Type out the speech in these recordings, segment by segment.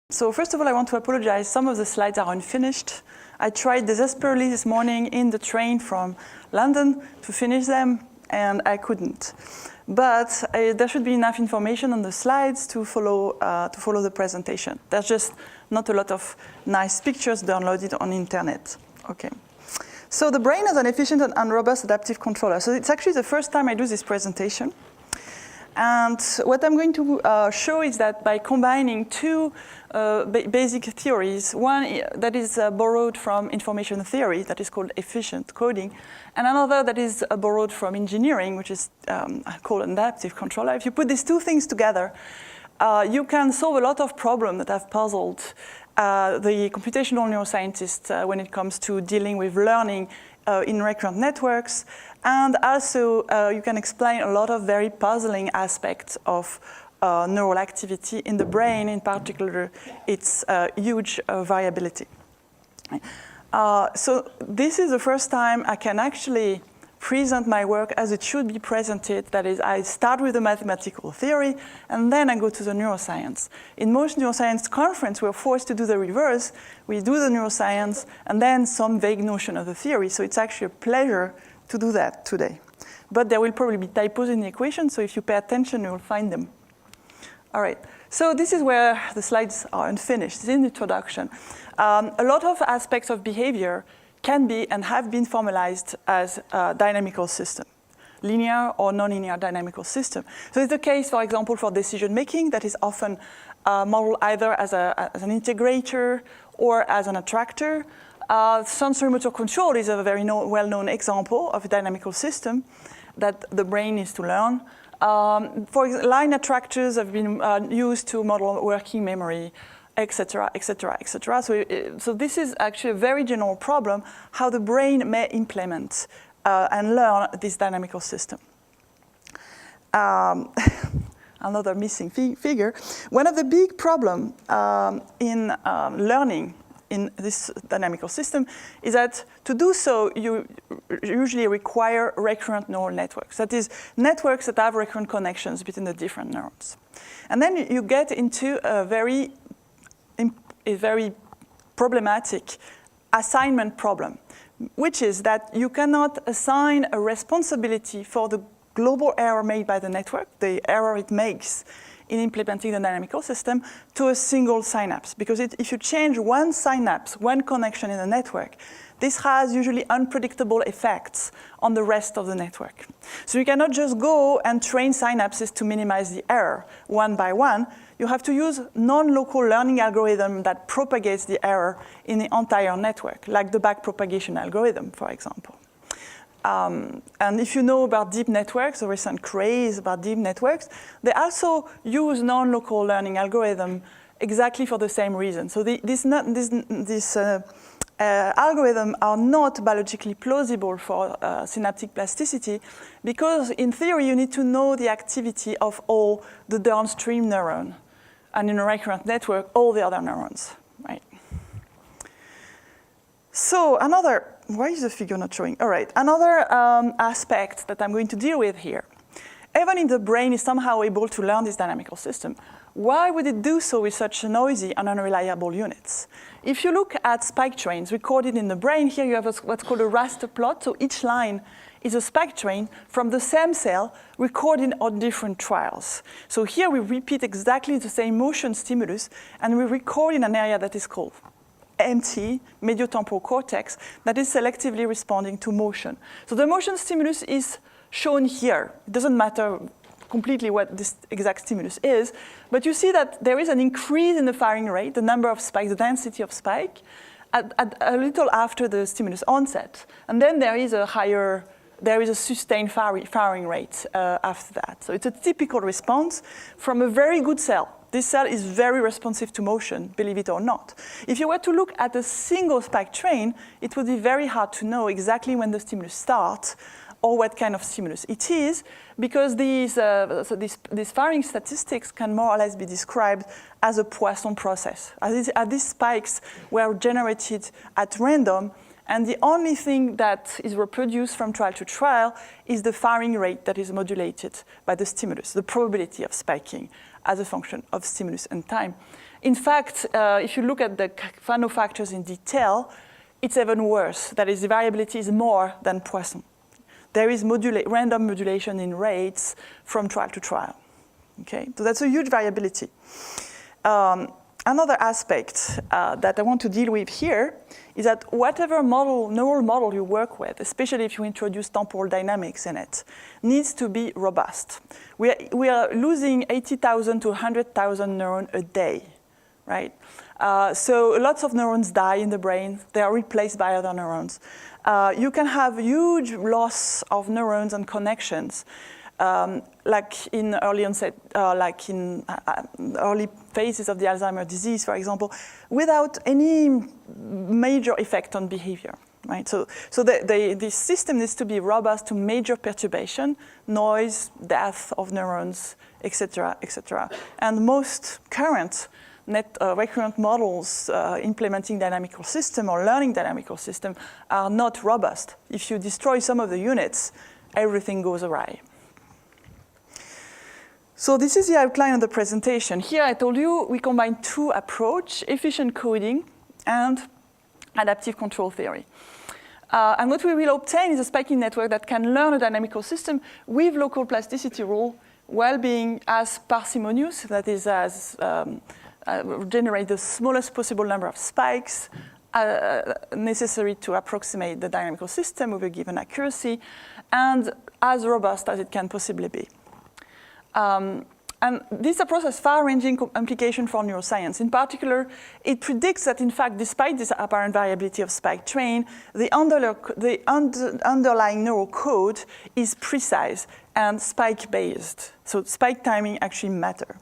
So first of all, I want to apologize. Some of the slides are unfinished. I tried desperately this morning in the train from London to finish them, and I couldn't. But there should be enough information on the slides to follow the presentation. There's just not a lot of nice pictures downloaded on the internet. Okay. So the brain is an efficient and robust adaptive controller. So it's actually the first time I do this presentation. And what I'm going to show is that by combining two basic theories, one that is borrowed from information theory, that is called efficient coding, and another that is borrowed from engineering, which is called an adaptive controller. If you put these two things together, you can solve a lot of problems that have puzzled the computational neuroscientists when it comes to dealing with learning in recurrent networks. And also, you can explain a lot of very puzzling aspects of neural activity in the brain, in particular, its huge variability. So this is the first time I can actually present my work as it should be presented. That is, I start with the mathematical theory, and then I go to the neuroscience. In most neuroscience conferences, we're forced to do the reverse. We do the neuroscience, and then some vague notion of the theory. So it's actually a pleasure to do that today. But there will probably be typos in the equation, so if you pay attention, you will find them. All right, so this is where the slides are unfinished. This is the introduction. A lot of aspects of behavior can be and have been formalized as a dynamical system, linear or nonlinear dynamical system. So it's the case, for example, for decision making that is often modeled either as an integrator or as an attractor. Sensory motor control is a very well-known example of a dynamical system that the brain needs to learn. Line attractors have been used to model working memory, etc., etc., etc. So this is actually a very general problem, how the brain may implement and learn this dynamical system. Another missing figure. One of the big problems in learning in this dynamical system is that to do so, you usually require recurrent neural networks. That is, networks that have recurrent connections between the different neurons. And then you get into a very problematic assignment problem, which is that you cannot assign a responsibility for the global error made by the network, the error it makes in implementing the dynamical system, to a single synapse. Because if you change one synapse, one connection in the network, this has usually unpredictable effects on the rest of the network. So you cannot just go and train synapses to minimize the error one by one. You have to use non-local learning algorithm that propagates the error in the entire network, like the backpropagation algorithm, for example. And if you know about deep networks, the recent craze about deep networks, they also use non-local learning algorithm exactly for the same reason. So these algorithms are not biologically plausible for synaptic plasticity because, in theory, you need to know the activity of all the downstream neurons, and in a recurrent network, all the other neurons, right? So why is the figure not showing? All right, another aspect that I'm going to deal with here. Even if the brain is somehow able to learn this dynamical system, why would it do so with such noisy and unreliable units? If you look at spike trains recorded in the brain, here you have what's called a raster plot. So each line is a spike train from the same cell recorded on different trials. So here we repeat exactly the same motion stimulus, and we record in an area that is called MT, mediotemporal cortex, that is selectively responding to motion. So the motion stimulus is shown here. It doesn't matter completely what this exact stimulus is, but you see that there is an increase in the firing rate, the number of spikes, the density of spike, at a little after the stimulus onset. And then there is a sustained firing rate after that. So it's a typical response from a very good cell. This cell is very responsive to motion, believe it or not. If you were to look at a single spike train, it would be very hard to know exactly when the stimulus starts or what kind of stimulus it is, because these firing statistics can more or less be described as a Poisson process. As these spikes were generated at random, And the only thing that is reproduced from trial to trial is the firing rate that is modulated by the stimulus, the probability of spiking as a function of stimulus and time. In fact, if you look at the Fano factors in detail, it's even worse. That is, the variability is more than Poisson. There is random modulation in rates from trial to trial. Okay, so that's a huge variability. Another aspect that I want to deal with here is that whatever neural model you work with, especially if you introduce temporal dynamics in it, needs to be robust. We are losing 80,000 to 100,000 neurons a day, right? So lots of neurons die in the brain. They are replaced by other neurons. You can have huge loss of neurons and connections, like in early onset, like in early phases of the Alzheimer's disease, for example, without any major effect on behavior. Right? So the system needs to be robust to major perturbation, noise, death of neurons, etc., etc. And most current recurrent models implementing dynamical system or learning dynamical system are not robust. If you destroy some of the units, everything goes awry. So this is the outline of the presentation. Here I told you we combine two approaches, efficient coding and adaptive control theory. And what we will obtain is a spiking network that can learn a dynamical system with local plasticity rule while being as parsimonious, that is, as generate the smallest possible number of spikes necessary to approximate the dynamical system with a given accuracy, and as robust as it can possibly be. And this approach has far-ranging implications for neuroscience. In particular, it predicts that, in fact, despite this apparent variability of spike train, the underlying neural code is precise and spike-based. So spike timing actually matters.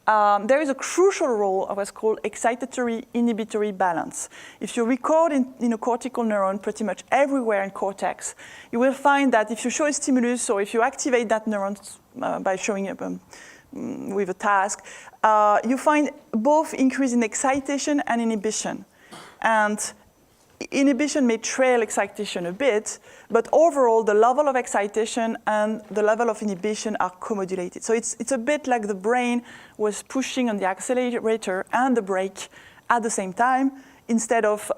There is a crucial role of what's called excitatory inhibitory balance. If you record in a cortical neuron pretty much everywhere in cortex, you will find that if you show a stimulus or if you activate that neuron by showing up with a task, you find both increase in excitation and inhibition. And inhibition may trail excitation a bit, but overall the level of excitation and the level of inhibition are co-modulated. So it's a bit like the brain was pushing on the accelerator and the brake at the same time, instead of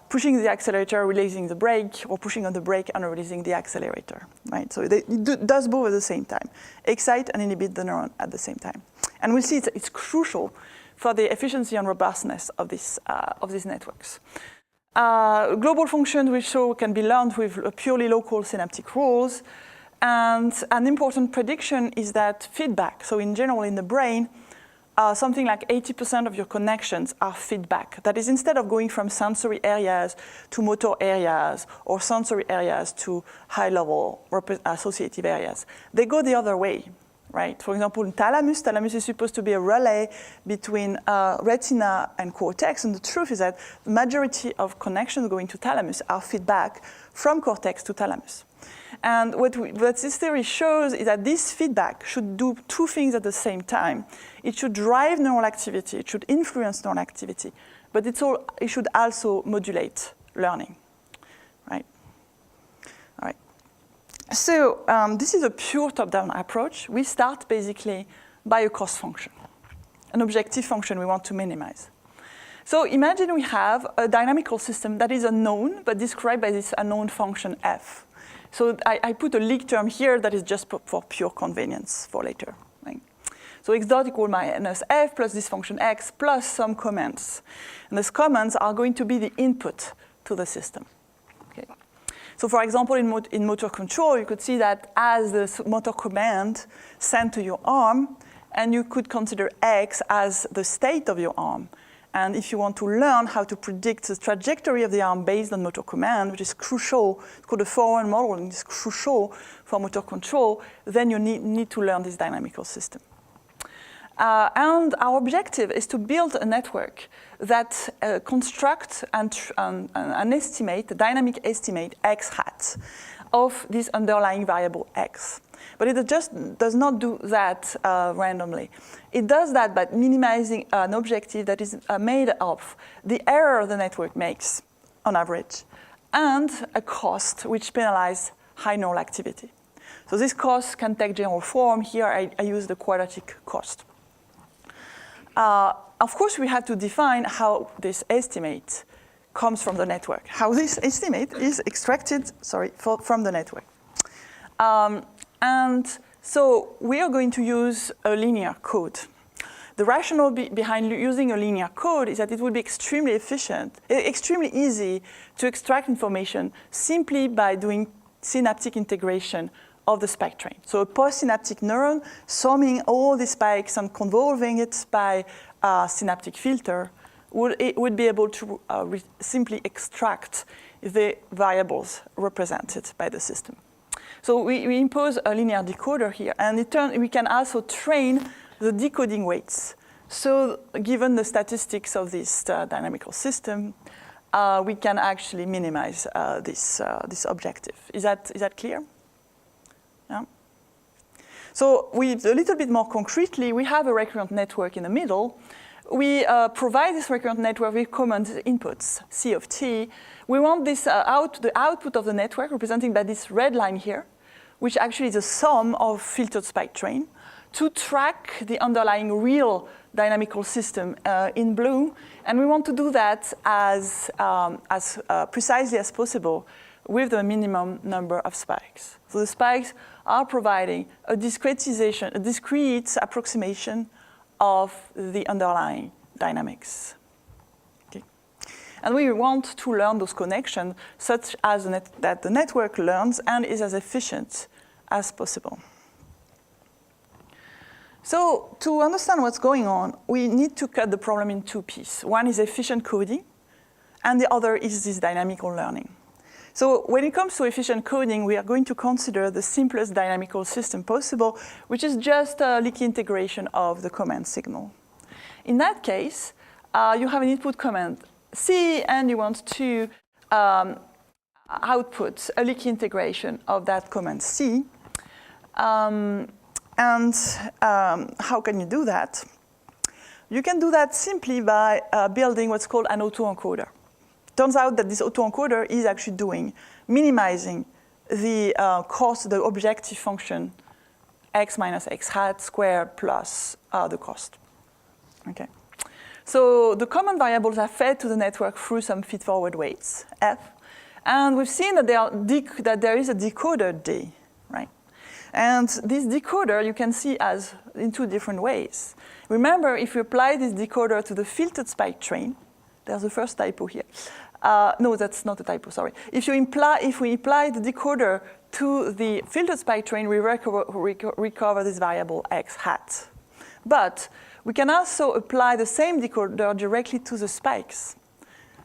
pushing the accelerator, releasing the brake, or pushing on the brake and releasing the accelerator, right? So it does both at the same time, excite and inhibit the neuron at the same time. And we'll see it's crucial for the efficiency and robustness of these networks. Global functions we show can be learned with purely local synaptic rules. And an important prediction is that feedback, so in general in the brain, something like 80% of your connections are feedback. That is, instead of going from sensory areas to motor areas or sensory areas to high-level associative areas, they go the other way. Right? For example, in thalamus is supposed to be a relay between retina and cortex, and the truth is that the majority of connections going to thalamus are feedback from cortex to thalamus. And what this theory shows is that this feedback should do two things at the same time. It should drive neural activity, it should influence neural activity, but it should also modulate learning. Right? All right. So this is a pure top-down approach. We start basically by a cost function, an objective function we want to minimize. So imagine we have a dynamical system that is unknown, but described by this unknown function f. So I put a leak term here that is just for pure convenience for later. Right? So x dot equal minus f plus this function x plus some comments. And these comments are going to be the input to the system. Okay. So for example, in motor control, you could see that as the motor command sent to your arm, and you could consider x as the state of your arm. And if you want to learn how to predict the trajectory of the arm based on motor command, which is crucial, it's called the forward model, and it's crucial for motor control, then you need to learn this dynamical system. And our objective is to build a network that constructs and estimate, a dynamic estimate x hat of this underlying variable x. But it just does not do that randomly. It does that by minimizing an objective that is made of the error the network makes on average, and a cost which penalizes high neural activity. So this cost can take general form. Here I use the quadratic cost. Of course, we have to define how this estimate comes from the network, how this estimate is extracted, from the network. And so we are going to use a linear code. The rationale behind using a linear code is that it would be extremely efficient, extremely easy to extract information simply by doing synaptic integration of the spike train. So a postsynaptic neuron summing all the spikes and convolving it by a synaptic filter would be able to simply extract the variables represented by the system. So we impose a linear decoder here, and we can also train the decoding weights. So given the statistics of this dynamical system, we can actually minimize this objective. Is that clear? Yeah. So a little bit more concretely, we have a recurrent network in the middle. We provide this recurrent network with common inputs, C of t. We want this the output of the network represented by this red line here, which actually is a sum of filtered spike train, to track the underlying real dynamical system in blue. And we want to do that as precisely as possible with the minimum number of spikes. So the spikes are providing a discretization, a discrete approximation of the underlying dynamics. Okay. And we want to learn those connections such as that the network learns and is as efficient as possible. So to understand what's going on, we need to cut the problem in two pieces. One is efficient coding, and the other is this dynamical learning. So when it comes to efficient coding, we are going to consider the simplest dynamical system possible, which is just a leaky integration of the command signal. In that case, you have an input command C, and you want to output a leaky integration of that command C. How can you do that? You can do that simply by building what's called an autoencoder. Turns out that this autoencoder is actually minimizing the cost, the objective function, x minus x hat squared plus the cost. Okay. So the common variables are fed to the network through some feed-forward weights, f. And we've seen that there is a decoder D, right? And this decoder you can see as in two different ways. Remember, if you apply this decoder to the filtered spike train, there's the first typo here. No, that's not a typo, sorry. If we apply the decoder to the filtered spike train, we recover this variable x hat. But we can also apply the same decoder directly to the spikes.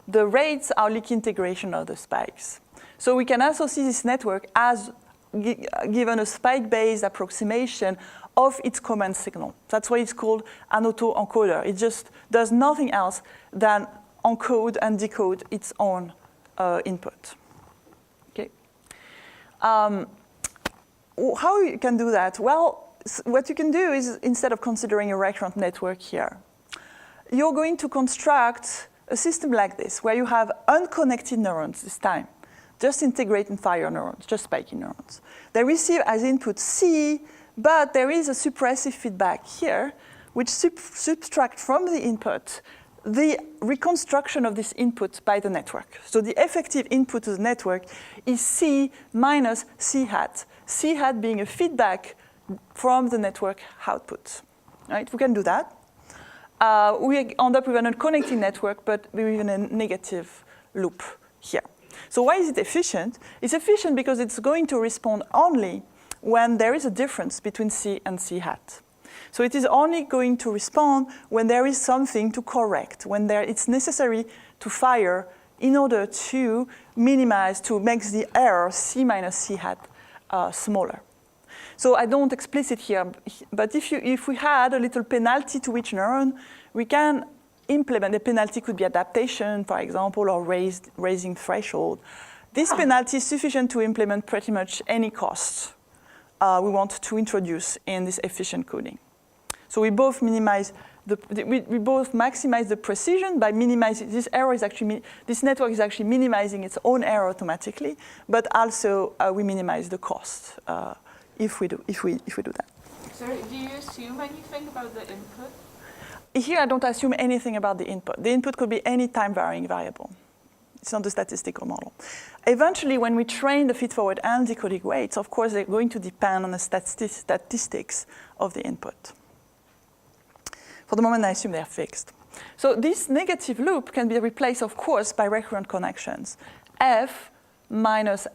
The rates are leaky integration of the spikes. So we can also see this network as given a spike-based approximation of its command signal. That's why it's called an autoencoder. It just does nothing else than encode and decode its own input. Okay. How you can do that? Well, what you can do is, instead of considering a recurrent network here, you're going to construct a system like this, where you have unconnected neurons this time, just integrating fire neurons, just spiky neurons. They receive as input C, but there is a suppressive feedback here, which subtracts from the input the reconstruction of this input by the network. So the effective input to the network is C minus C hat being a feedback from the network output. Right? We can do that. We end up with an unconnected network, but with a negative loop here. So why is it efficient? It's efficient because it's going to respond only when there is a difference between C and C hat. So it is only going to respond when there is something to correct, when it's necessary to fire in order to minimize, to make the error C minus C hat smaller. So I don't explicit here, but if we had a little penalty to each neuron, we can implement, the penalty could be adaptation, for example, or raising threshold. This penalty is sufficient to implement pretty much any cost we want to introduce in this efficient coding. So we both minimize we both maximize the precision by minimizing this error is actually this network is actually minimizing its own error automatically, but also we minimize the cost if we do that. Sorry, do you assume anything about the input? Here I don't assume anything about the input. The input could be any time varying variable. It's not a statistical model. Eventually, when we train the feedforward and decoding weights, of course, they're going to depend on the statistics of the input. For the moment, I assume they're fixed. So this negative loop can be replaced, of course, by recurrent connections. D minus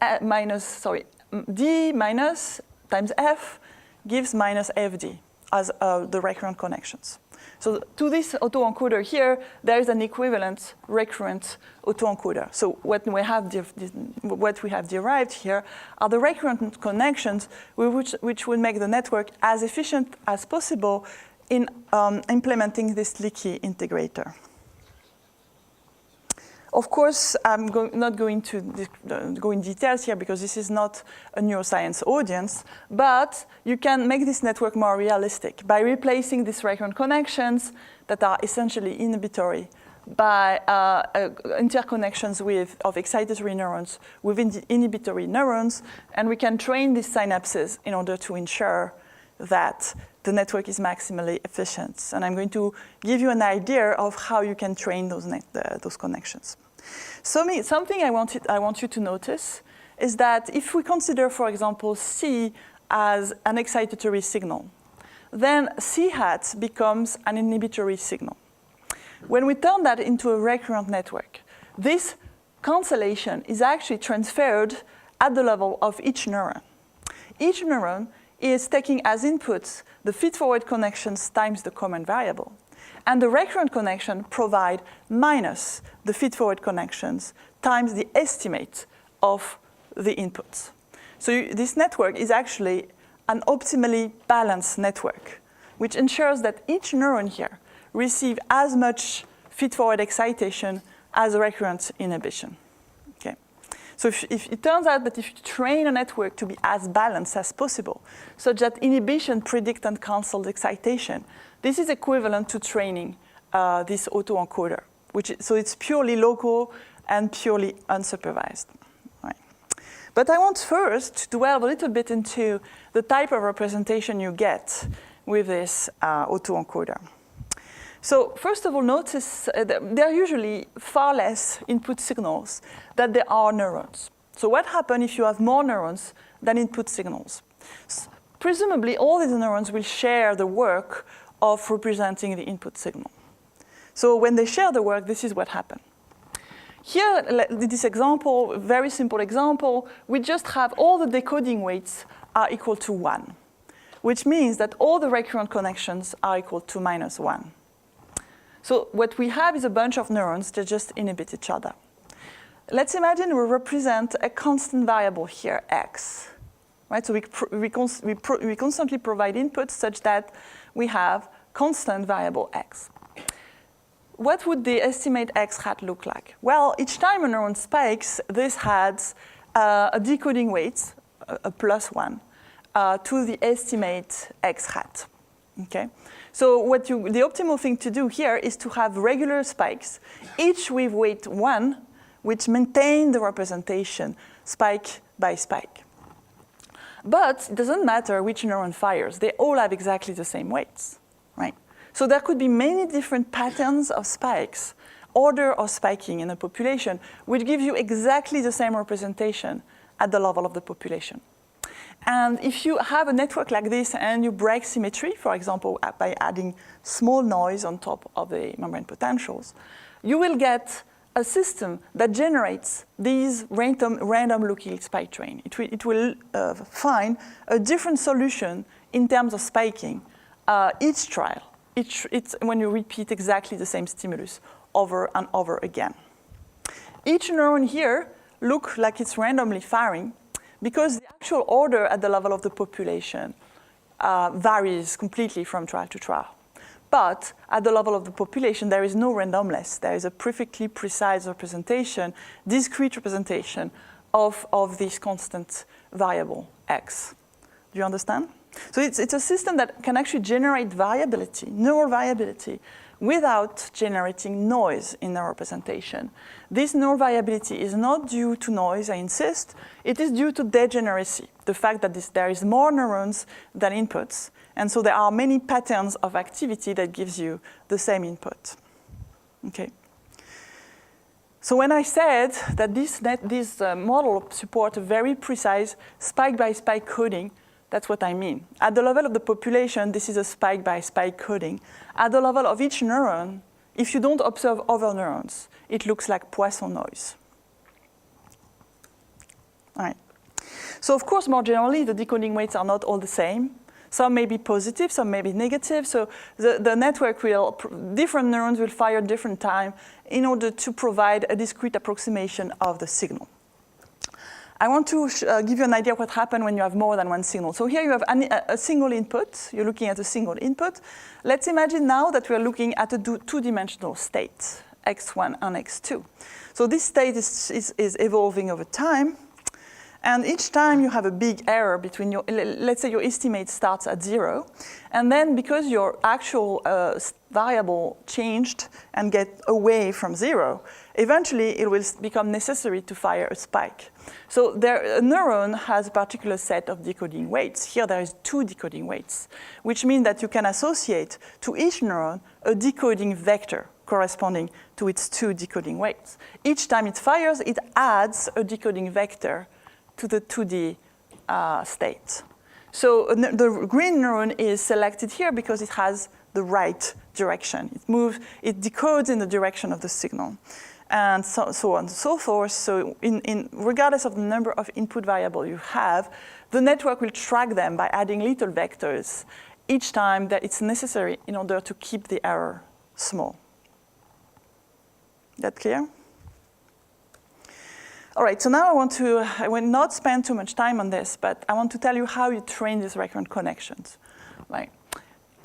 times F gives minus FD as the recurrent connections. So to this autoencoder here, there is an equivalent recurrent autoencoder. So what we have derived here are the recurrent connections which will make the network as efficient as possible in implementing this leaky integrator. Of course, I'm not going to go in details here because this is not a neuroscience audience, but you can make this network more realistic by replacing these recurrent connections that are essentially inhibitory by interconnections of excitatory neurons within the inhibitory neurons, and we can train these synapses in order to ensure that the network is maximally efficient. And I'm going to give you an idea of how you can train those connections. So something I want you to notice is that if we consider, for example, C as an excitatory signal, then C hat becomes an inhibitory signal. When we turn that into a recurrent network, this cancellation is actually transferred at the level of each neuron. Each neuron is taking as inputs the feedforward connections times the common variable. And the recurrent connection provide minus the feedforward connections times the estimate of the inputs. So this network is actually an optimally balanced network, which ensures that each neuron here receives as much feedforward excitation as recurrent inhibition. Okay. So if it turns out that if you train a network to be as balanced as possible, such that inhibition predict and cancel excitation, this is equivalent to training this autoencoder, so it's purely local and purely unsupervised. Right. But I want first to delve a little bit into the type of representation you get with this autoencoder. So first of all, notice there are usually far less input signals than there are neurons. So what happens if you have more neurons than input signals? Presumably, all these neurons will share the work of representing the input signal. So when they share the work, this is what happens. Here, this example, very simple example, we just have all the decoding weights are equal to 1, which means that all the recurrent connections are equal to -1. So what we have is a bunch of neurons that just inhibit each other. Let's imagine we represent a constant variable here, x. Right? So we constantly provide inputs such that we have constant variable x. What would the estimate x hat look like? Well, each time a neuron spikes, this has a decoding weight, a +1, to the estimate x hat. Okay? So the optimal thing to do here is to have regular spikes, each with weight 1, which maintain the representation spike by spike. But it doesn't matter which neuron fires. They all have exactly the same weights, right? So there could be many different patterns of spikes, order of spiking in a population, which gives you exactly the same representation at the level of the population. And if you have a network like this and you break symmetry, for example, by adding small noise on top of the membrane potentials, you will get a system that generates these random-looking spike train. It will find a different solution in terms of spiking each trial. When you repeat exactly the same stimulus over and over again. Each neuron here looks like it's randomly firing because the actual order at the level of the population varies completely from trial to trial. But at the level of the population, there is no randomness. There is a perfectly precise representation, discrete representation of this constant variable x. Do you understand? So it's a system that can actually generate variability, neural variability, without generating noise in the representation. This neural variability is not due to noise, I insist. It is due to degeneracy, the fact that there is more neurons than inputs. And so there are many patterns of activity that gives you the same input. Okay. So when I said that this model supports a very precise spike-by-spike coding, that's what I mean. At the level of the population, this is a spike-by-spike coding. At the level of each neuron, if you don't observe other neurons, it looks like Poisson noise. All right. So of course, more generally, the decoding weights are not all the same. Some may be positive, some may be negative. So the network different neurons will fire at different time in order to provide a discrete approximation of the signal. I want to give you an idea of what happens when you have more than one signal. So here you have a single input. You're looking at a single input. Let's imagine now that we're looking at a two-dimensional state, x1 and x2. So this state is evolving over time. And each time you have a big error between let's say your estimate starts at 0. And then because your actual variable changed and get away from 0, eventually it will become necessary to fire a spike. So a neuron has a particular set of decoding weights. Here there is 2 decoding weights, which means that you can associate to each neuron a decoding vector corresponding to its 2 decoding weights. Each time it fires, it adds a decoding vector to the 2D state. So the green neuron is selected here because it has the right direction. It decodes in the direction of the signal, and so on and so forth. So regardless of the number of input variables you have, the network will track them by adding little vectors each time that it's necessary in order to keep the error small. That clear? All right, so now I will not spend too much time on this, but I want to tell you how you train these recurrent connections. Right.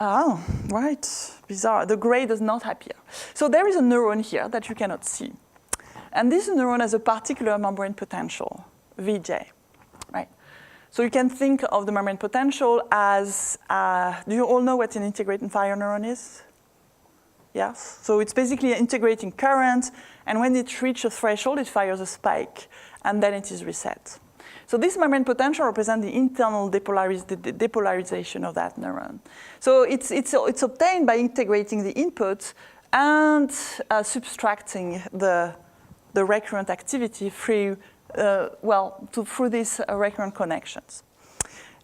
Oh, right, bizarre. The gray does not appear. So there is a neuron here that you cannot see. And this neuron has a particular membrane potential, Vj, right? So you can think of the membrane potential as, do you all know what an integrating fire neuron is? Yes, so it's basically integrating current, and when it reaches a threshold, it fires a spike, and then it is reset. So this membrane potential represents the internal depolarization of that neuron. So it's obtained by integrating the input and subtracting the recurrent activity through these recurrent connections.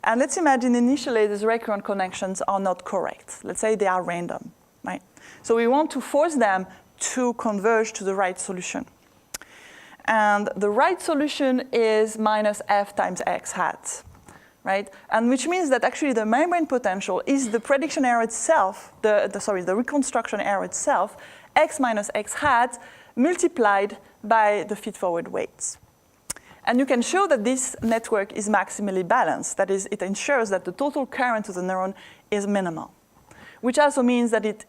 And let's imagine initially these recurrent connections are not correct. Let's say they are random, right? So we want to force them to converge to the right solution. And the right solution is minus f times x hat, right? And which means that actually the membrane potential is the prediction error itself, the reconstruction error itself, x minus x hat multiplied by the feed-forward weights. And you can show that this network is maximally balanced. That is, it ensures that the total current to the neuron is minimal, which also means that it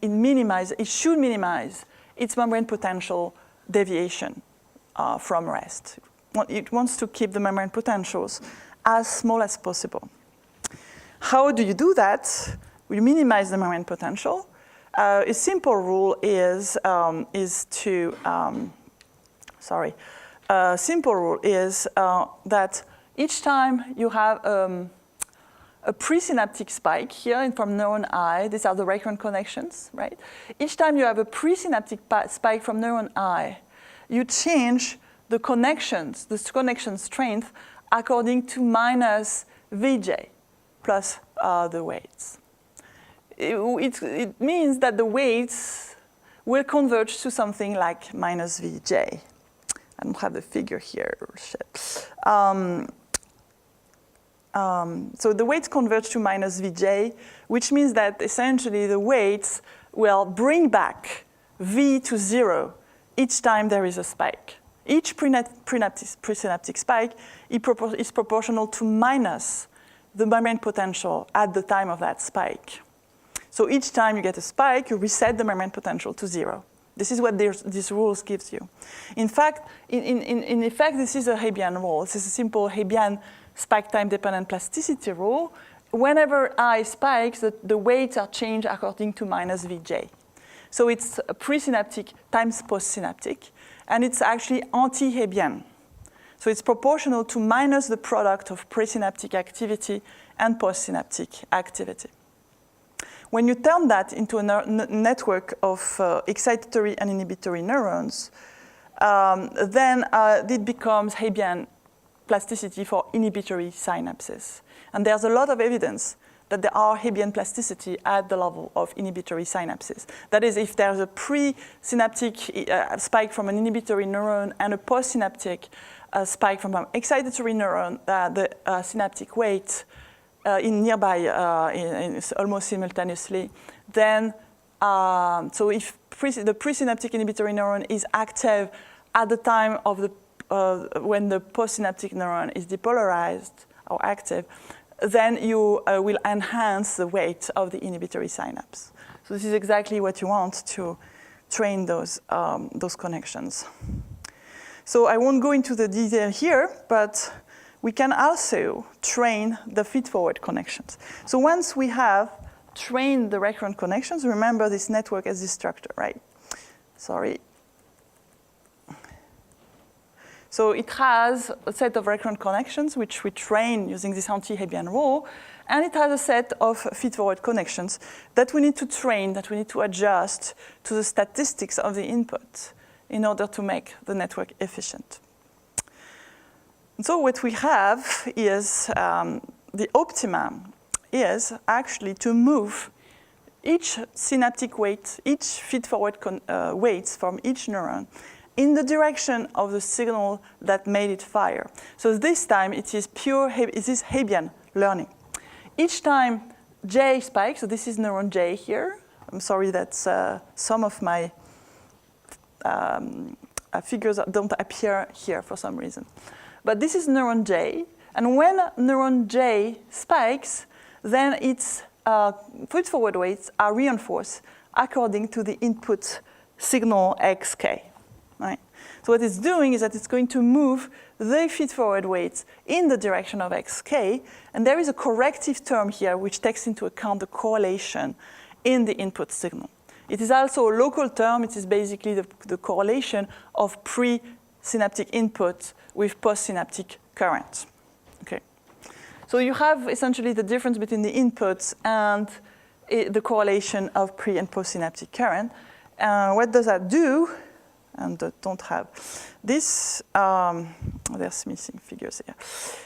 should minimize its membrane potential deviation from rest. It wants to keep the membrane potentials as small as possible. How do you do that? We minimize the membrane potential. A simple rule is that each time you have a presynaptic spike here from neuron I, these are the recurrent connections, right? Each time you have a presynaptic spike from neuron I, you change the connections, this connection strength, according to minus Vj plus the weights. It means that the weights will converge to something like minus Vj. I don't have the figure here. So the weights converge to minus Vj, which means that essentially the weights will bring back V to 0 each time there is a spike. Each presynaptic spike is proportional to minus the membrane potential at the time of that spike. So each time you get a spike, you reset the membrane potential to 0. This is what these rules gives you. In fact, in effect, this is a Hebbian rule. This is a simple Hebbian spike time dependent plasticity rule. whenever I spikes, the weights are changed according to minus Vj. So it's presynaptic times postsynaptic, and it's actually anti-Hebbian. So it's proportional to minus the product of presynaptic activity and postsynaptic activity. When you turn that into a network of excitatory and inhibitory neurons, then it becomes Hebbian plasticity for inhibitory synapses. And there's a lot of evidence that there are Hebbian plasticity at the level of inhibitory synapses. That is, if there's a presynaptic spike from an inhibitory neuron and a postsynaptic spike from an excitatory neuron, the synaptic weight in nearby almost simultaneously, then so if the presynaptic inhibitory neuron is active at the time of the when the postsynaptic neuron is depolarized or active, then you will enhance the weight of the inhibitory synapse. So this is exactly what you want to train those connections. So I won't go into the detail here, but we can also train the feed-forward connections. So once we have trained the recurrent connections, remember this network as this structure, right? Sorry. So it has a set of recurrent connections, which we train using this anti-Hebbian rule, and it has a set of feed-forward connections that we need to train, that we need to adjust to the statistics of the input in order to make the network efficient. And so what we have is the optimum is actually to move each synaptic weight, each feed-forward weights from each neuron in the direction of the signal that made it fire. So this time it is Hebbian learning. Each time J spikes, so this is neuron J here. I'm sorry that some of my figures don't appear here for some reason. But this is neuron J, and when neuron J spikes, then its feed-forward weights are reinforced according to the input signal xk. Right? So what it's doing is that it's going to move the feed-forward weights in the direction of xk, and there is a corrective term here which takes into account the correlation in the input signal. It is also a local term. It is basically the correlation of pre-synaptic input with postsynaptic current. Okay. So you have essentially the difference between the inputs and the correlation of pre- and postsynaptic current. What does that do? And don't have this, there's missing figures here.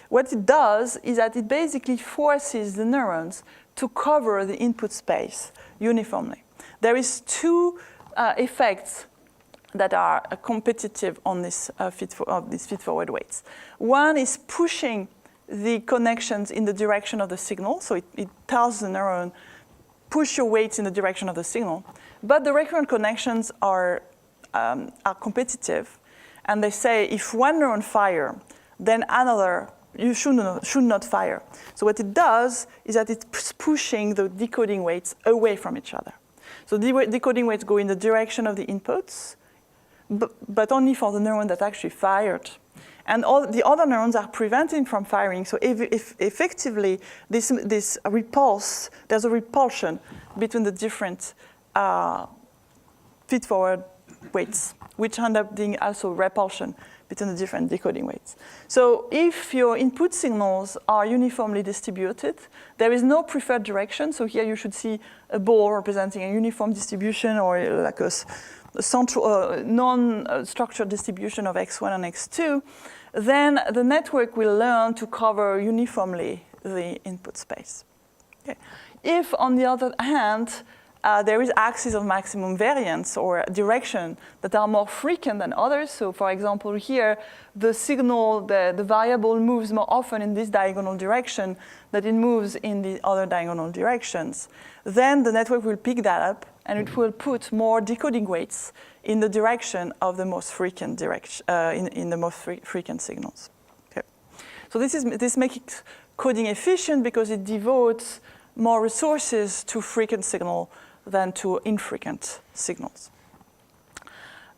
What it does is that it basically forces the neurons to cover the input space uniformly. There is two effects that are competitive on this feed-forward weights. One is pushing the connections in the direction of the signal, so it tells the neuron, push your weights in the direction of the signal, but the recurrent connections are competitive, and they say if one neuron fires, then another you should not fire. So what it does is that it's pushing the decoding weights away from each other. So the decoding weights go in the direction of the inputs, but only for the neuron that actually fired. And all the other neurons are prevented from firing. So if effectively this repulse, there's a repulsion between the different feed-forward weights, which end up being also repulsion between the different decoding weights. So if your input signals are uniformly distributed, there is no preferred direction. So here you should see a ball representing a uniform distribution, or like a central non-structured distribution of x1 and x2. Then the network will learn to cover uniformly the input space. Okay. If, on the other hand, there is axis of maximum variance or direction that are more frequent than others. So for example, here, the signal, the variable moves more often in this diagonal direction than it moves in the other diagonal directions. Then the network will pick that up, and it will put more decoding weights in the direction of the most frequent direction, in the most frequent signals. Okay. So this makes coding efficient because it devotes more resources to frequent signal than to infrequent signals.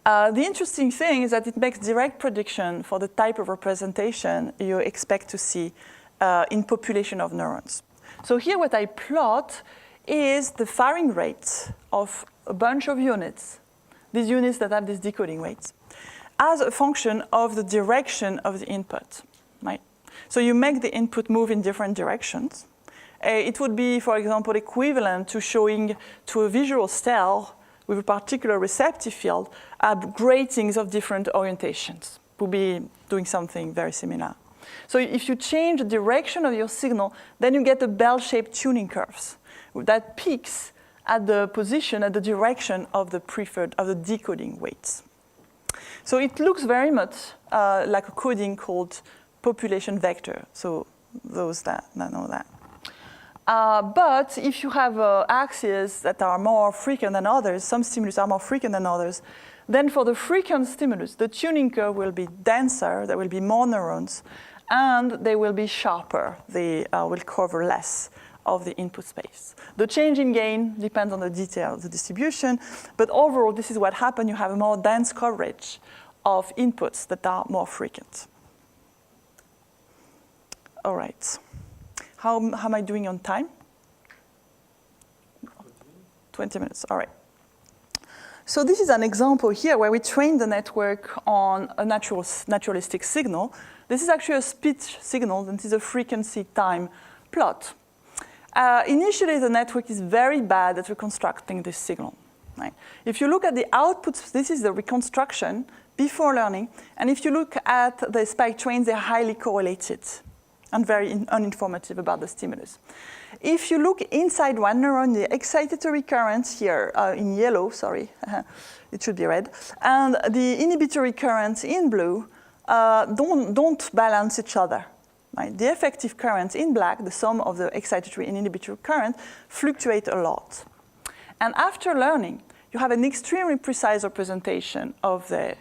The interesting thing is that it makes direct prediction for the type of representation you expect to see in population of neurons. So here what I plot is the firing rate of a bunch of units, these units that have these decoding weights, as a function of the direction of the input, right? So you make the input move in different directions. It would be, for example, equivalent to showing to a visual cell with a particular receptive field gratings of different orientations. Would be doing something very similar. So if you change the direction of your signal, then you get the bell-shaped tuning curves that peaks at the position, at the direction of the decoding weights. So it looks very much like a coding called population vector. So those that know that. But if you have axes that are more frequent than others, some stimulus are more frequent than others, then for the frequent stimulus, the tuning curve will be denser, there will be more neurons, and they will be sharper. They will cover less of the input space. The change in gain depends on the detail of the distribution, but overall, this is what happens. You have a more dense coverage of inputs that are more frequent. All right. How am I doing on time? 20 minutes, all right. So this is an example here where we train the network on a naturalistic signal. This is actually a speech signal, and this is a frequency time plot. Initially, the network is very bad at reconstructing this signal. Right? If you look at the outputs, this is the reconstruction before learning, and if you look at the spike trains, they're highly correlated and very uninformative about the stimulus. If you look inside one neuron, the excitatory currents here in yellow, sorry, it should be red, and the inhibitory currents in blue don't balance each other. Right? The effective currents in black, the sum of the excitatory and inhibitory current, fluctuate a lot. And after learning, you have an extremely precise representation of the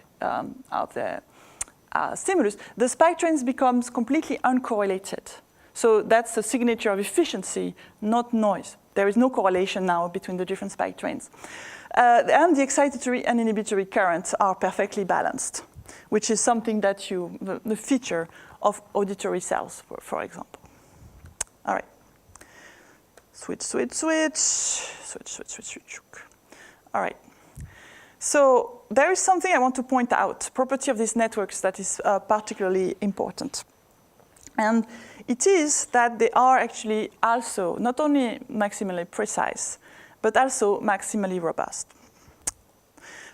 stimulus. The spike trains becomes completely uncorrelated. So that's the signature of efficiency, not noise. There is no correlation now between the different spike trains. And the excitatory and inhibitory currents are perfectly balanced, which is something that the feature of auditory cells, for example. All right. Switch. All right. So there is something I want to point out, property of these networks that is particularly important. And it is that they are actually also not only maximally precise, but also maximally robust.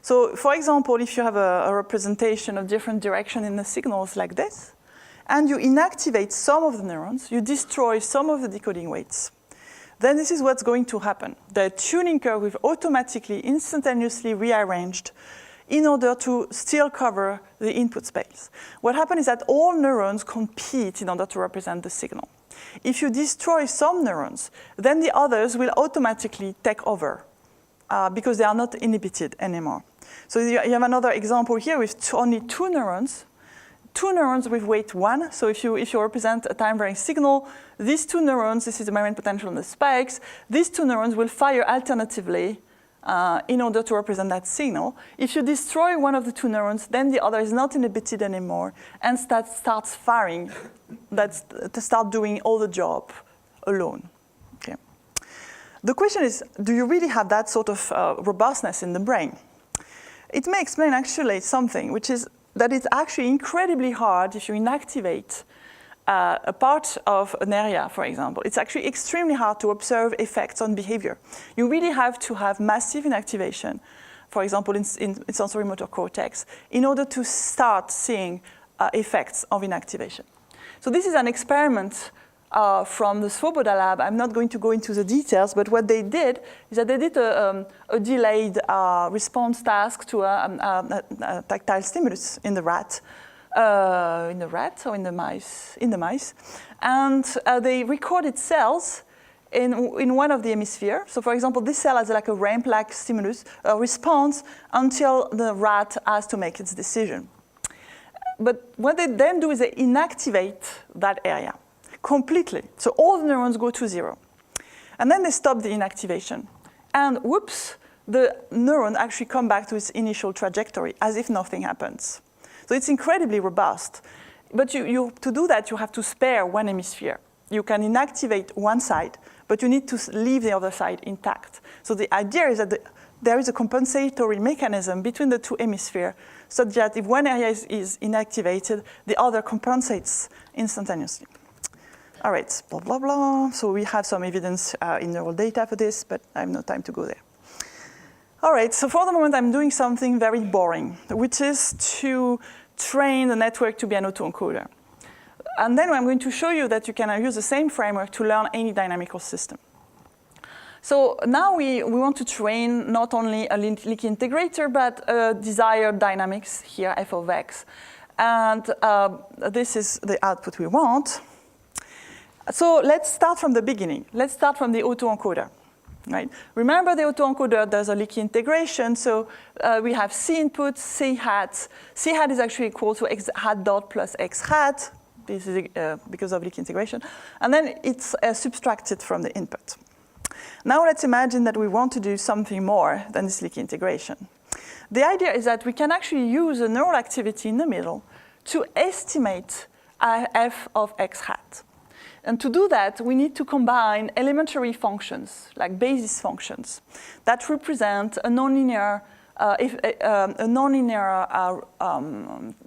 So for example, if you have a representation of different direction in the signals like this, and you inactivate some of the neurons, you destroy some of the decoding weights, then this is what's going to happen. The tuning curve will automatically, instantaneously rearranged in order to still cover the input space. What happens is that all neurons compete in order to represent the signal. If you destroy some neurons, then the others will automatically take over because they are not inhibited anymore. So you have another example here with only two neurons with weight 1. So if you represent a time-varying signal, these two neurons, this is the membrane potential and the spikes, these two neurons will fire alternatively in order to represent that signal. If you destroy one of the two neurons, then the other is not inhibited anymore and starts firing, to start doing all the job alone. Okay. The question is, do you really have that sort of robustness in the brain? It may explain actually something, which is that it's actually incredibly hard if you inactivate a part of an area, for example. It's actually extremely hard to observe effects on behavior. You really have to have massive inactivation, for example, in sensory motor cortex, in order to start seeing effects of inactivation. So this is an experiment from the Svoboda lab. I'm not going to go into the details, but what they did is that they did a delayed response task to a tactile stimulus in the rat. Or in the mice? In the mice. And they recorded cells in one of the hemispheres. So for example, this cell has like a ramp-like stimulus response until the rat has to make its decision. But what they then do is they inactivate that area completely. So all the neurons go to 0. And then they stop the inactivation. And whoops, the neuron actually comes back to its initial trajectory as if nothing happens. So it's incredibly robust. But to do that, you have to spare one hemisphere. you can inactivate one side, but you need to leave the other side intact. So the idea is that there is a compensatory mechanism between the two hemispheres, such that if one area is inactivated, the other compensates instantaneously. All right, blah, blah, blah. So we have some evidence in neural data for this, but I have no time to go there. All right, so for the moment, I'm doing something very boring, which is to train the network to be an autoencoder. And then I'm going to show you that you can use the same framework to learn any dynamical system. So now we want to train not only a leaky integrator, but a desired dynamics here, f of x. And this is the output we want. So let's start from the beginning. Let's start from the autoencoder. Right? Remember, the autoencoder does a leaky integration, so we have C input, C hat. C hat is actually equal to x hat dot plus x hat. This is because of leaky integration. And then it's subtracted from the input. Now let's imagine that we want to do something more than this leaky integration. The idea is that we can actually use a neural activity in the middle to estimate f of x hat. And to do that, we need to combine elementary functions, like basis functions, that represent a nonlinear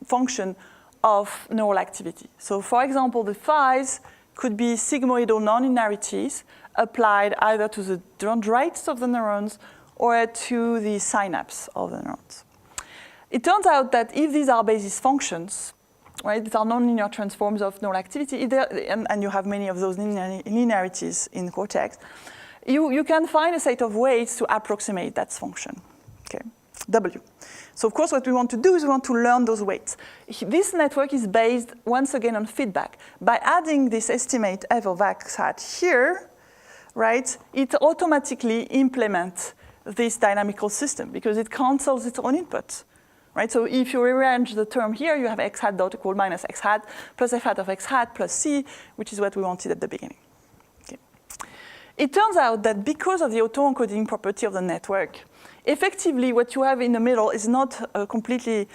function of neural activity. So for example, the phi's could be sigmoidal nonlinearities applied either to the dendrites of the neurons or to the synapse of the neurons. It turns out that if these are basis functions, right, these are nonlinear transforms of neural activity, and you have many of those linearities in cortex, you can find a set of weights to approximate that function, okay, W. So of course what we want to do is we want to learn those weights. This network is based, once again, on feedback. By adding this estimate f of x hat here, right, it automatically implements this dynamical system because it cancels its own input. Right? So if you rearrange the term here, you have x hat dot equal minus x hat plus f hat of x hat plus c, which is what we wanted at the beginning. Okay. It turns out that because of the autoencoding property of the network, effectively what you have in the middle is not a completely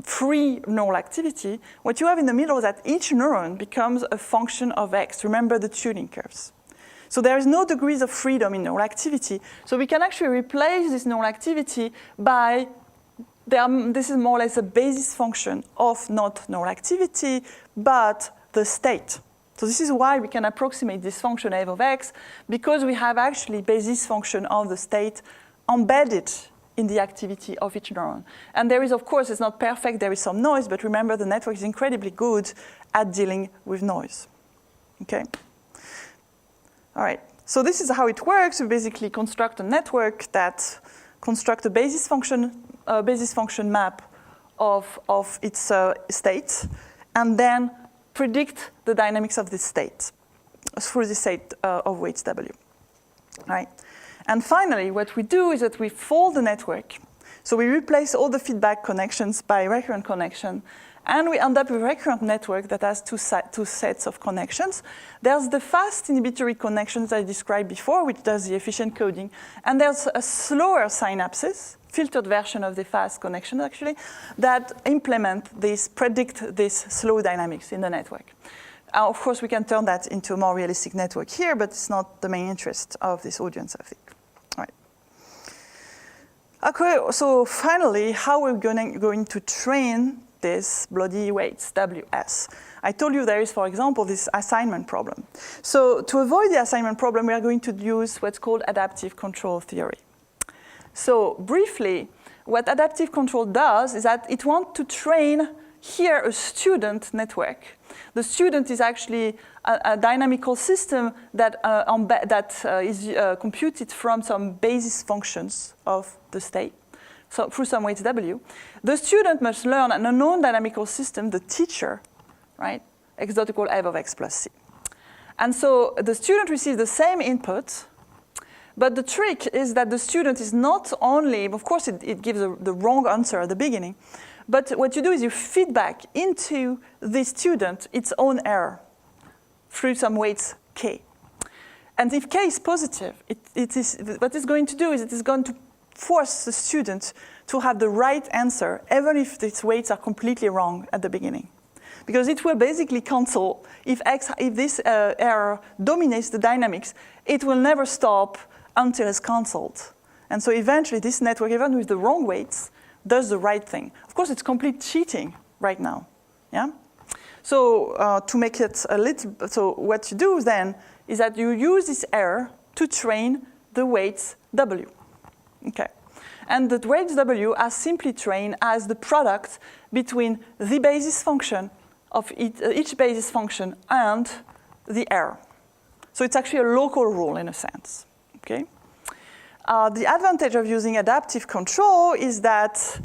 free neural activity. What you have in the middle is that each neuron becomes a function of x. Remember the tuning curves. So there is no degrees of freedom in neural activity. So we can actually replace this neural activity by this is more or less a basis function of not neural activity, but the state. So this is why we can approximate this function f of x, because we have actually basis function of the state embedded in the activity of each neuron. And there is, of course, it's not perfect, there is some noise, but remember the network is incredibly good at dealing with noise. Okay? All right, so this is how it works. We basically construct a network that constructs a basis function map of its state, and then predict the dynamics of this state through the state of weights W. Right? And finally, what we do is that we fold the network. So we replace all the feedback connections by recurrent connection, and we end up with a recurrent network that has two sets of connections. There's the fast inhibitory connections I described before, which does the efficient coding, and there's a slower synapses, filtered version of the fast connection actually, that predict this slow dynamics in the network. Of course, we can turn that into a more realistic network here, but it's not the main interest of this audience, I think. All right. Okay, so finally, how we're going to train this bloody weights, WS. I told you there is, for example, this assignment problem. So to avoid the assignment problem, we are going to use what's called adaptive control theory. So briefly, what adaptive control does is that it wants to train here a student network. The student is actually a dynamical system that is computed from some basis functions of the state, so through some weights W. The student must learn an unknown dynamical system, the teacher, right? X dot equal f of x plus c. And so the student receives the same input, but the trick is that the student is not only, of course it gives the wrong answer at the beginning, but what you do is you feed back into the student its own error through some weights k. And if k is positive, what it's going to do is it is going to force the student to have the right answer, even if its weights are completely wrong at the beginning. because it will basically cancel if this error dominates the dynamics. It will never stop until it's canceled. And so eventually this network, even with the wrong weights, does the right thing. Of course, it's complete cheating right now. Yeah? So to make it a little, so what you do then is that you use this error to train the weights W. Okay. And the weights W are simply trained as the product between the basis function of each basis function and the error. So it's actually a local rule in a sense. Okay? The advantage of using adaptive control is that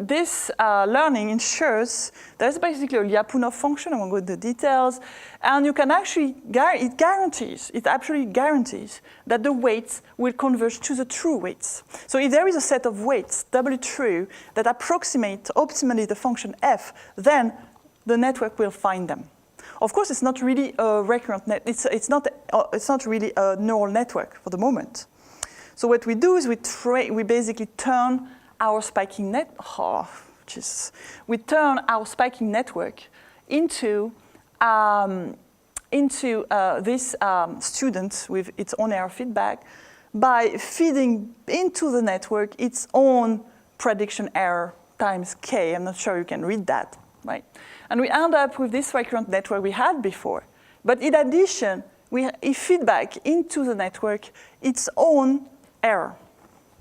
this learning ensures there's basically a Lyapunov function. I won't go into the details. And you can actually, it actually guarantees that the weights will converge to the true weights. So if there is a set of weights, W true, that approximate optimally the function f, then the network will find them. Of course, it's not really a recurrent net. It's not really a neural network for the moment. So what we do is we basically turn our spiking we turn our spiking network into this student with its own error feedback by feeding into the network its own prediction error times k. I'm not sure you can read that, right? And we end up with this recurrent network we had before. But in addition, we feed back into the network its own error,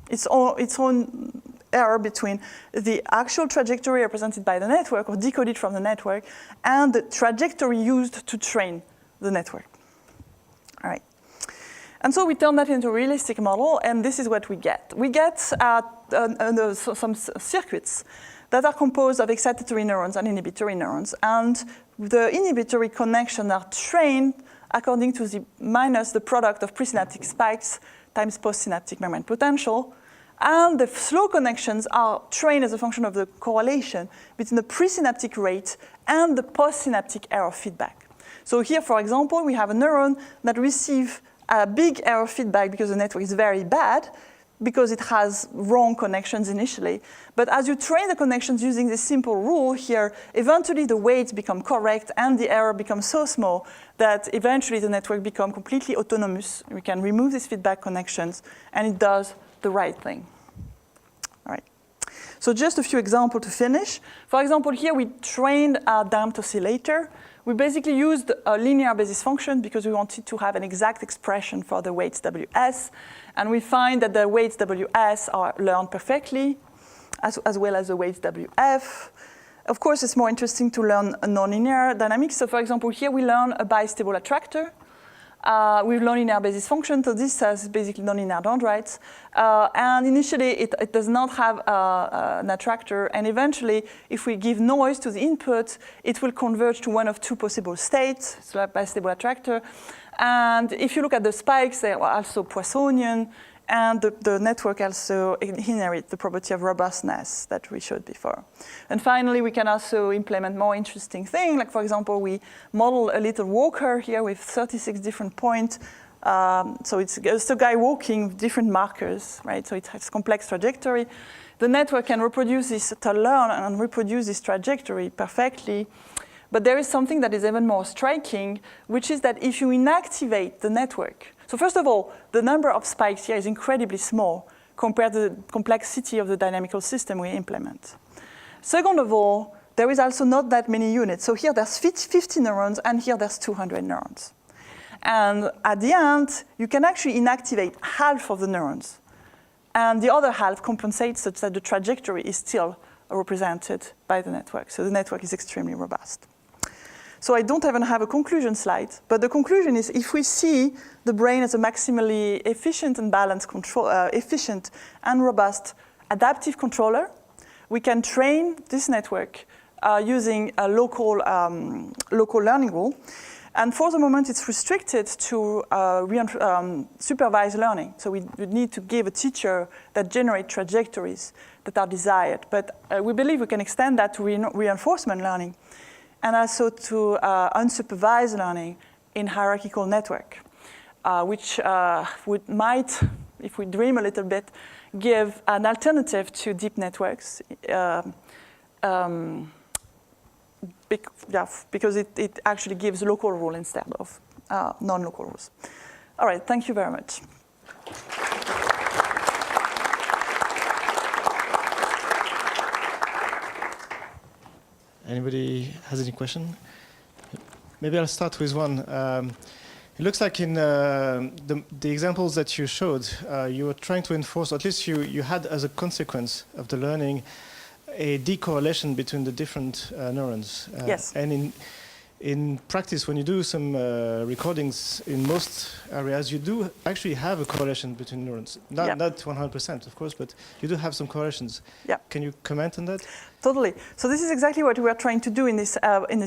its own error between the actual trajectory represented by the network or decoded from the network and the trajectory used to train the network. All right. And so we turn that into a realistic model, and this is what we get. We get some circuits that are composed of excitatory neurons and inhibitory neurons, and the inhibitory connections are trained according to the product of presynaptic spikes times postsynaptic membrane potential. And the slow connections are trained as a function of the correlation between the presynaptic rate and the postsynaptic error feedback. So here, for example, we have a neuron that receives a big error feedback because the network is very bad, because it has wrong connections initially. But as you train the connections using this simple rule here, eventually the weights become correct and the error becomes so small that eventually the network becomes completely autonomous. We can remove these feedback connections and it does the right thing. All right. So just a few examples to finish. For example, here we trained a damped oscillator. We basically used a linear basis function because we wanted to have an exact expression for the weights Ws. And we find that the weights Ws are learned perfectly, as well as the weights Wf. Of course, it's more interesting to learn a nonlinear dynamics. So for example, here we learn a bistable attractor with nonlinear basis function. So this has basically nonlinear dendrites. And initially, it does not have an attractor. And eventually, if we give noise to the input, it will converge to one of two possible states. It's a bistable attractor. And if you look at the spikes, they are also Poissonian. And the network also inherits the property of robustness that we showed before. And finally, we can also implement more interesting things. Like, for example, we model a little walker here with 36 different points. So it's a guy walking with different markers, right? So it has complex trajectory. The network can reproduce this, to learn and reproduce this trajectory perfectly. But there is something that is even more striking, which is that if you inactivate the network, so first of all, the number of spikes here is incredibly small compared to the complexity of the dynamical system we implement. Second of all, there is also not that many units. So here there's 50 neurons, and here there's 200 neurons. And at the end, you can actually inactivate half of the neurons. And the other half compensates such that the trajectory is still represented by the network. So the network is extremely robust. So I don't even have a conclusion slide, but the conclusion is if we see the brain as a maximally efficient and balanced efficient and robust adaptive controller, we can train this network using a local learning rule. And for the moment, it's restricted to supervised learning. So we need to give a teacher that generate trajectories that are desired. But we believe we can extend that to reinforcement learning and also to unsupervised learning in hierarchical network, which might, if we dream a little bit, give an alternative to deep networks because it actually gives local rule instead of non-local rules. All right, thank you very much. Anybody has any question? Maybe I'll start with one. It looks like in the examples that you showed, you were trying to enforce, or at least you had as a consequence of the learning, a decorrelation between the different neurons. Yes. And in practice, when you do some recordings in most areas, you do actually have a correlation between neurons. Not 100%, of course, but you do have some correlations. Yeah. Can you comment on that? Totally. So this is exactly what we are trying to do in this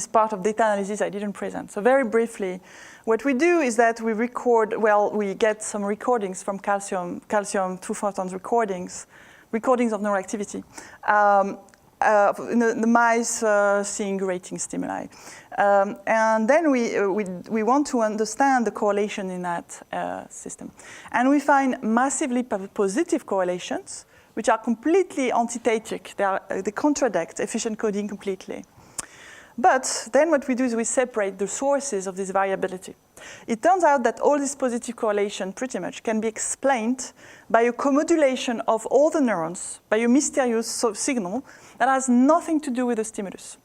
part of data analysis I didn't present. So very briefly, what we do is that we record, we get some recordings from calcium 2 photons recordings of neural activity. The mice seeing grating stimuli. And then we want to understand the correlation in that system. And we find massively positive correlations, which are completely antithetical. They contradict efficient coding completely. But then what we do is we separate the sources of this variability. It turns out that all this positive correlation pretty much can be explained by a commodulation of all the neurons, by a mysterious signal that has nothing to do with the stimulus.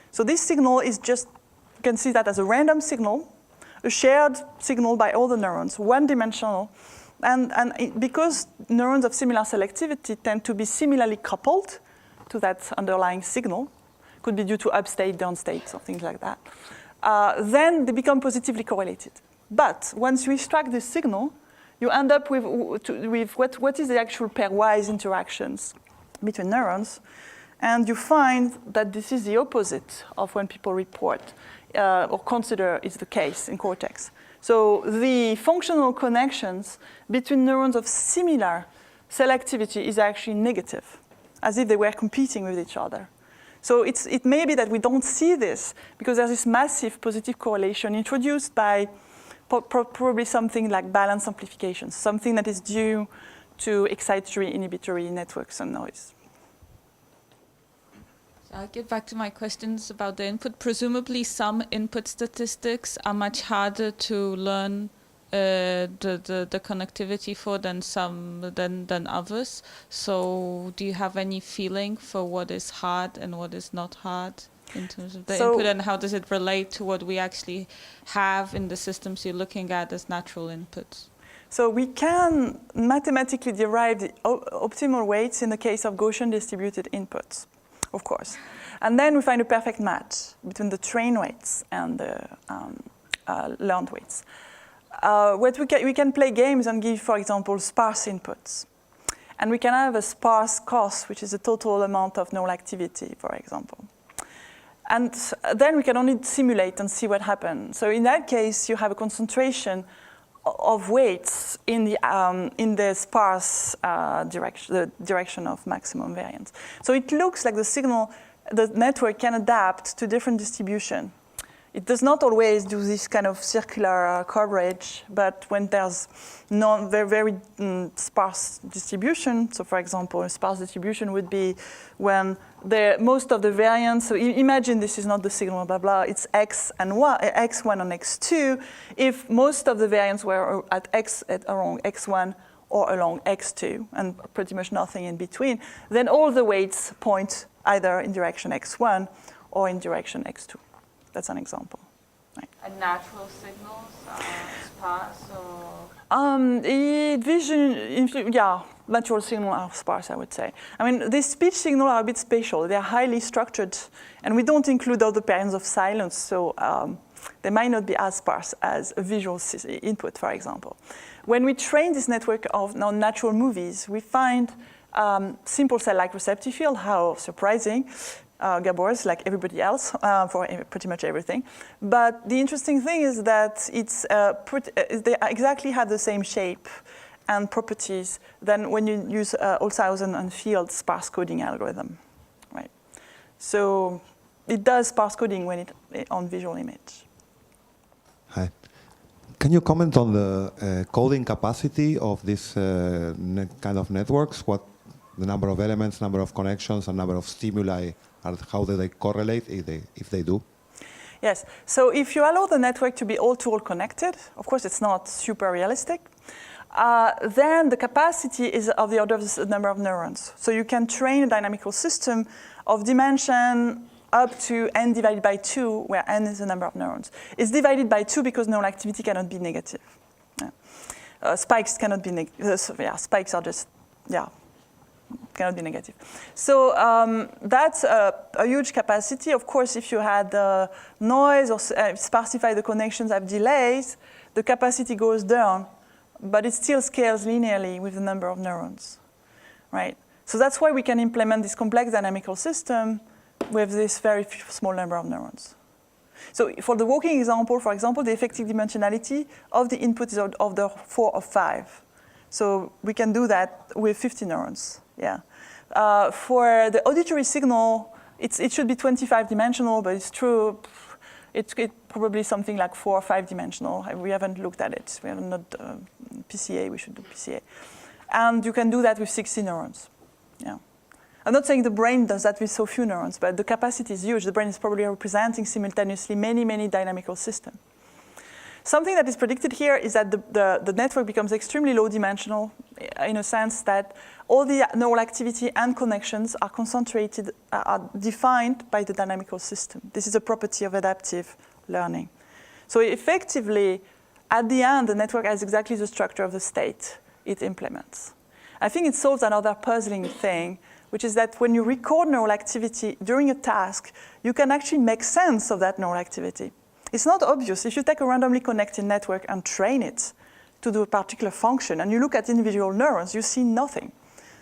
So this signal is just, you can see that as a random signal, a shared signal by all the neurons, one-dimensional. And because neurons of similar selectivity tend to be similarly coupled to that underlying signal, could be due to upstate, downstate, or things like that, then they become positively correlated. But once you extract this signal, you end up with what is the actual pairwise interactions between neurons, and you find that this is the opposite of when people report or consider is the case in cortex. So the functional connections between neurons of similar selectivity is actually negative, as if they were competing with each other. So it may be that we don't see this because there's this massive positive correlation introduced by probably something like balance amplification, something that is due to excitatory, inhibitory networks and noise. So I'll get back to my questions about the input. Presumably some input statistics are much harder to learn the connectivity for than others. So do you have any feeling for what is hard and what is not hard in terms of the input, and how does it relate to what we actually have in the systems you're looking at as natural inputs? So we can mathematically derive the optimal weights in the case of Gaussian distributed inputs, of course. And then we find a perfect match between the train weights and the learned weights. We can play games and give, for example, sparse inputs. And we can have a sparse cost, which is the total amount of neural activity, for example. And then we can only simulate and see what happens. So in that case, you have a concentration of weights in the sparse direction, the direction of maximum variance. So it looks like the network can adapt to different distribution. It does not always do this kind of circular coverage, but when there's very sparse distribution, so for example, a sparse distribution would be when most of the variance, so imagine this is not the signal, blah, blah, it's x and y, x1 and x2. If most of the variance were at along x1 or along x2, and pretty much nothing in between, then all the weights point either in direction x1 or in direction x2. That's an example. Right. And natural signals are sparse or? Natural signals are sparse, I would say. I mean, these speech signals are a bit spatial. They are highly structured, and we don't include all the patterns of silence, so they might not be as sparse as a visual input, for example. When we train this network of natural movies, we find simple cell-like receptive field. How surprising. Gabor's like everybody else for pretty much everything. But the interesting thing is that they exactly have the same shape and properties than when you use Olshausen and Field sparse coding algorithm, right? So it does sparse coding when on visual image. Hi. Can you comment on the coding capacity of this kind of networks? the number of elements, number of connections, and number of stimuli, how do they correlate, if they do? Yes, so if you allow the network to be all-to-all connected, of course it's not super realistic, then the capacity is of the order of the number of neurons. So you can train a dynamical system of dimension up to n divided by 2, where n is the number of neurons. It's divided by 2 because neural activity cannot be negative. Yeah. Spikes cannot be negative. Spikes are just, cannot be negative. So that's a huge capacity. Of course, if you had noise or sparsify the connections, have delays, the capacity goes down, but it still scales linearly with the number of neurons, right? So that's why we can implement this complex dynamical system with this very small number of neurons. So for the walking example, for example, the effective dimensionality of the input is of the 4 or 5. So we can do that with 50 neurons. Yeah. For the auditory signal, it should be 25 dimensional, but it's true. It's probably something like 4 or 5 dimensional. We haven't looked at it. We haven't not PCA. We should do PCA, and you can do that with 60 neurons. Yeah. I'm not saying the brain does that with so few neurons, but the capacity is huge. The brain is probably representing simultaneously many dynamical systems. Something that is predicted here is that the network becomes extremely low dimensional in a sense that all the neural activity and connections are concentrated, are defined by the dynamical system. This is a property of adaptive learning. So effectively, at the end, the network has exactly the structure of the state it implements. I think it solves another puzzling thing, which is that when you record neural activity during a task, you can actually make sense of that neural activity. It's not obvious. If you take a randomly connected network and train it to do a particular function, and you look at individual neurons, you see nothing.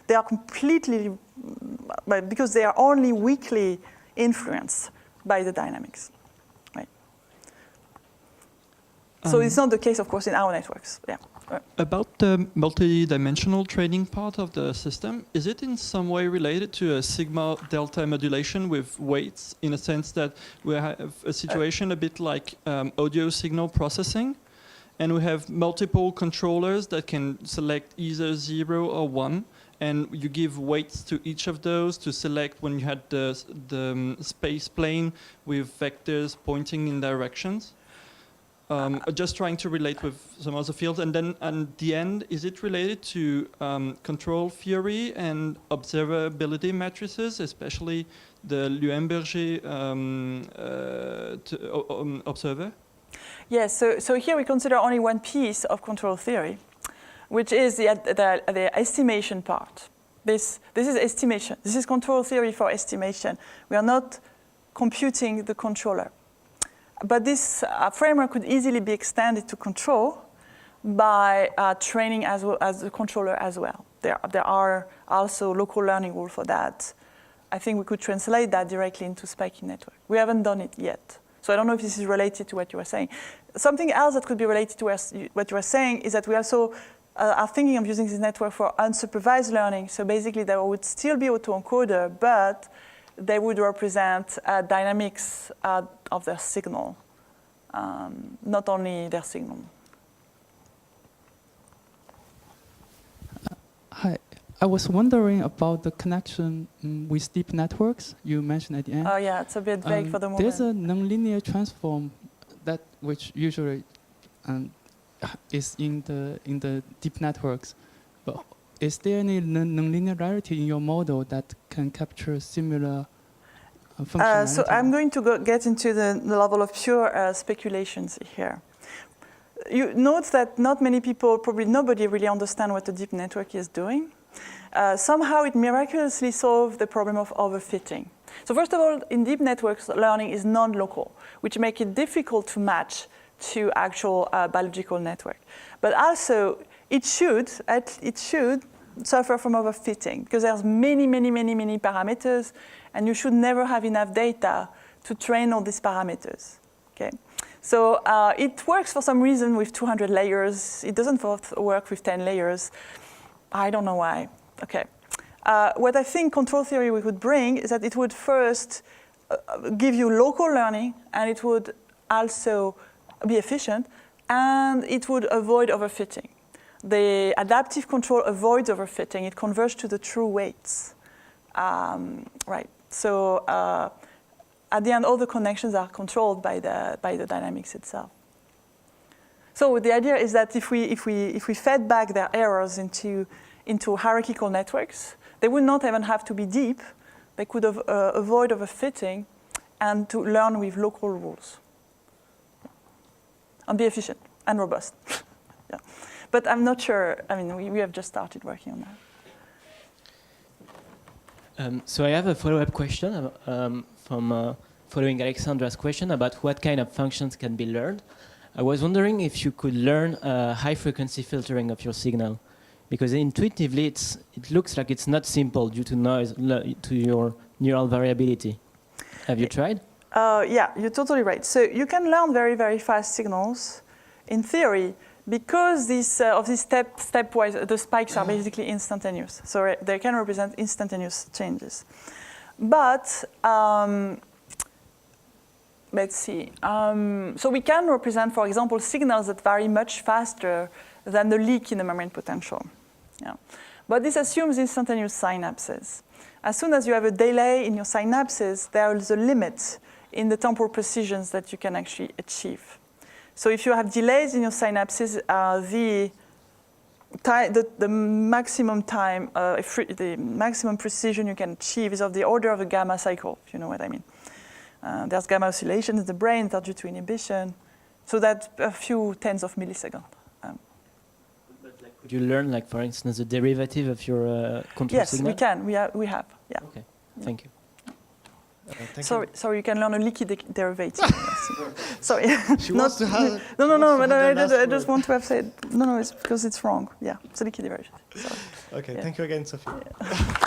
They are completely, because they are only weakly influenced by the dynamics, right? So it's not the case, of course, in our networks. Yeah. About the multi-dimensional training part of the system, is it in some way related to a sigma delta modulation with weights, in a sense that we have a situation a bit like audio signal processing, and we have multiple controllers that can select either 0 or 1, and you give weights to each of those to select when you had the space plane with vectors pointing in directions? Just trying to relate with some other fields, and then at the end, is it related to control theory and observability matrices, especially the Luemberger observer? Yes, so here we consider only one piece of control theory, which is the estimation part. This is estimation. This is control theory for estimation. We are not computing the controller. But this framework could easily be extended to control by training as well as the controller as well. There are also local learning rules for that. I think we could translate that directly into spiking network. We haven't done it yet. So I don't know if this is related to what you were saying. Something else that could be related to what you were saying is that we also are thinking of using this network for unsupervised learning. So basically there would still be autoencoder, but they would represent dynamics of their signal, not only their signal. Hi, I was wondering about the connection with deep networks you mentioned at the end. Oh yeah, it's a bit vague for the moment. There's a nonlinear transform that which usually is in the deep networks, but is there any nonlinearity in your model that can capture similar functionality? So I'm going to get into the level of pure speculations here. You note that not many people, probably nobody really understand what a deep network is doing. Somehow it miraculously solved the problem of overfitting. So first of all, in deep networks, learning is non-local, which makes it difficult to match to actual biological network. But also, it should suffer from overfitting because there's many parameters, and you should never have enough data to train all these parameters. Okay, so it works for some reason with 200 layers. It doesn't work with 10 layers. I don't know why. Okay, what I think control theory we could bring is that it would first give you local learning, and it would also be efficient, and it would avoid overfitting. the adaptive control avoids overfitting. It converges to the true weights. Right. So at the end, all the connections are controlled by the dynamics itself. So the idea is that if we fed back their errors into hierarchical networks, they would not even have to be deep. They could avoid overfitting and to learn with local rules and be efficient and robust. Yeah. But I'm not sure. I mean, we have just started working on that. So I have a follow-up question from following Alexandra's question about what kind of functions can be learned. I was wondering if you could learn high-frequency filtering of your signal, because intuitively it looks like it's not simple due to noise, to your neural variability. Have you tried? Yeah, you're totally right. So you can learn very, very fast signals in theory because these stepwise, the spikes are basically instantaneous. So they can represent instantaneous changes. But let's see. So we can represent, for example, signals that vary much faster than the leak in the membrane potential. Yeah. But this assumes instantaneous synapses. As soon as you have a delay in your synapses, there is a limit in the temporal precisions that you can actually achieve. So if you have delays in your synapses, the maximum time, the maximum precision you can achieve is of the order of a gamma cycle, if you know what I mean. There's gamma oscillations in the brain that are due to inhibition, so that's a few tens of milliseconds. Could you learn, like, for instance, the derivative of your control signal? Yes, we can. We have. Yeah. Okay. Thank you. Sorry, you can learn a leaky derivative. Sorry. She wants to have. No, but I just want to have said, no, it's because it's wrong. Yeah, it's a leaky derivative. Sorry. Okay, Yeah. thank you again, Sophie. Yeah.